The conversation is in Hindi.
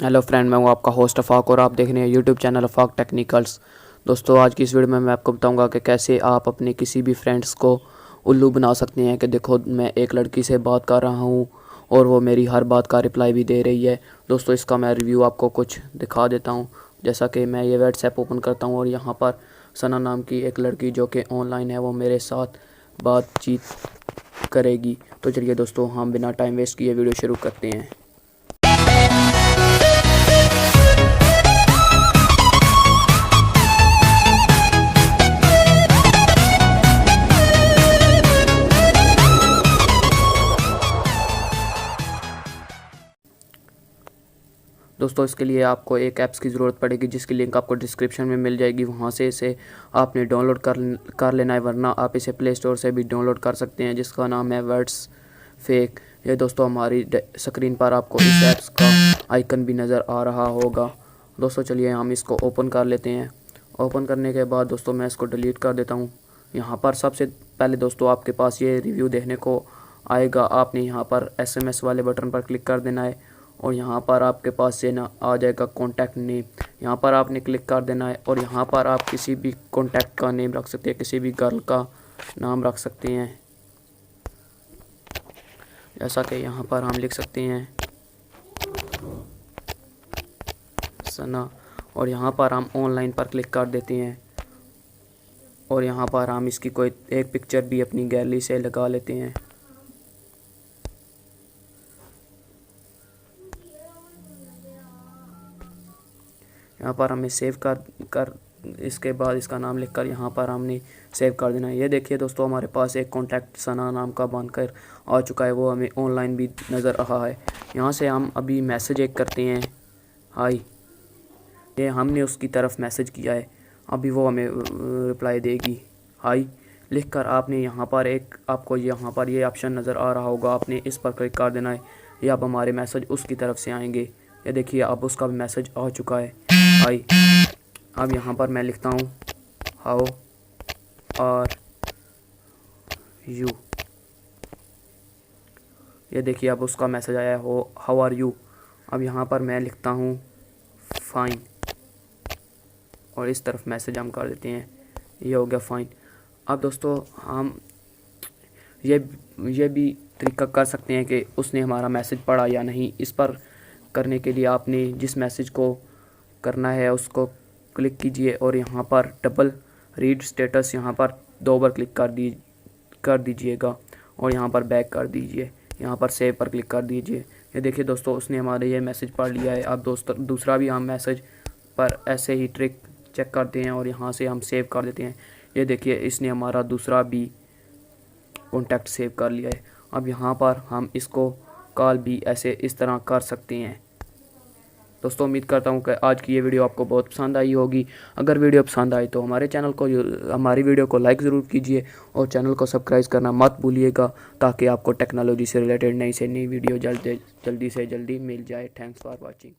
हेलो फ्रेंड, मैं हूँ आपका होस्ट अफाक और आप देख रहे हैं यूट्यूब चैनल अफाक टेक्निकल्स। दोस्तों, आज की इस वीडियो में मैं आपको बताऊंगा कि कैसे आप अपने किसी भी फ्रेंड्स को उल्लू बना सकते हैं। कि देखो, मैं एक लड़की से बात कर रहा हूँ और वो मेरी हर बात का रिप्लाई भी दे रही है। दोस्तों, इसका मैं रिव्यू आपको कुछ दिखा देता हूँ। जैसा कि मैं ये व्हाट्सएप ओपन करता हूँ और यहाँ पर सना नाम की एक लड़की जो कि ऑनलाइन है, वो मेरे साथ बातचीत करेगी। तो चलिए दोस्तों, हम बिना टाइम वेस्ट किए वीडियो शुरू करते हैं। दोस्तों, इसके लिए आपको एक ऐप्स की ज़रूरत पड़ेगी जिसकी लिंक आपको डिस्क्रिप्शन में मिल जाएगी। वहाँ से इसे आपने डाउनलोड कर लेना है, वरना आप इसे प्ले स्टोर से भी डाउनलोड कर सकते हैं, जिसका नाम है वर्ड्स फेक। ये दोस्तों, हमारी स्क्रीन पर आपको इस ऐप्स का आइकन भी नज़र आ रहा होगा। दोस्तों, चलिए हम इसको ओपन कर लेते हैं। ओपन करने के बाद दोस्तों, मैं इसको डिलीट कर देता हूँ। यहाँ पर सबसे पहले दोस्तों, आपके पास ये रिव्यू देखने को आएगा। आपने यहाँ पर SMS वाले बटन पर क्लिक कर देना है और यहाँ पर आपके पास से ना आ जाएगा कॉन्टैक्ट नेम। यहाँ पर आपने क्लिक कर देना है और यहाँ पर आप किसी भी कॉन्टैक्ट का नेम रख सकते हैं, किसी भी गर्ल का नाम रख सकते हैं। जैसा कि यहाँ पर हम लिख सकते हैं सना, और यहाँ पर हम ऑनलाइन पर क्लिक कर देते हैं और यहाँ पर हम इसकी कोई एक पिक्चर भी अपनी गैलरी से लगा लेते हैं। यहाँ पर हमें सेव कर इसके बाद इसका नाम लिखकर यहाँ पर हमने सेव कर देना है। ये देखिए दोस्तों, हमारे पास एक कॉन्टैक्ट सना नाम का बनकर आ चुका है। वो हमें ऑनलाइन भी नज़र आ रहा है। यहाँ से हम अभी मैसेज एक करते हैं, हाय। ये हमने उसकी तरफ मैसेज किया है, अभी वो हमें रिप्लाई देगी हाय लिखकर। आपने यहाँ पर आपको यहाँ पर ये ऑप्शन नज़र आ रहा होगा, आपने इस पर क्लिक कर देना है। ये अब हमारे मैसेज उसकी तरफ से आएंगे। ये देखिए, अब उसका भी मैसेज आ चुका है, हाय। अब यहाँ पर मैं लिखता हूँ हाउ आर यू। ये देखिए, अब उसका मैसेज आया हो हाउ आर यू। अब यहाँ पर मैं लिखता हूँ फाइन और इस तरफ मैसेज हम कर देते हैं। ये हो गया फाइन। अब दोस्तों, हम ये भी तरीका कर सकते हैं कि उसने हमारा मैसेज पढ़ा या नहीं। इस पर करने के लिए आपने जिस मैसेज को करना है उसको क्लिक कीजिए और यहाँ पर डबल रीड स्टेटस यहाँ पर 2 बार क्लिक कर दीजिएगा और यहाँ पर बैक कर दीजिए। यहाँ पर सेव पर क्लिक कर दीजिए। ये देखिए दोस्तों, उसने हमारे ये मैसेज पढ़ लिया है। अब दूसरा भी हम मैसेज पर ऐसे ही ट्रिक चेक करते हैं और यहाँ से हम सेव कर देते हैं। ये देखिए, इसने हमारा दूसरा भी कॉन्टैक्ट सेव कर लिया है। अब यहाँ पर हम इसको कॉल भी ऐसे इस तरह कर सकते हैं। दोस्तों, उम्मीद करता हूँ कि आज की ये वीडियो आपको बहुत पसंद आई होगी। अगर वीडियो पसंद आई तो हमारी वीडियो को लाइक ज़रूर कीजिए और चैनल को सब्सक्राइब करना मत भूलिएगा, ताकि आपको टेक्नोलॉजी से रिलेटेड नई से नई वीडियो जल्दी से जल्दी मिल जाए। Thanks for watching.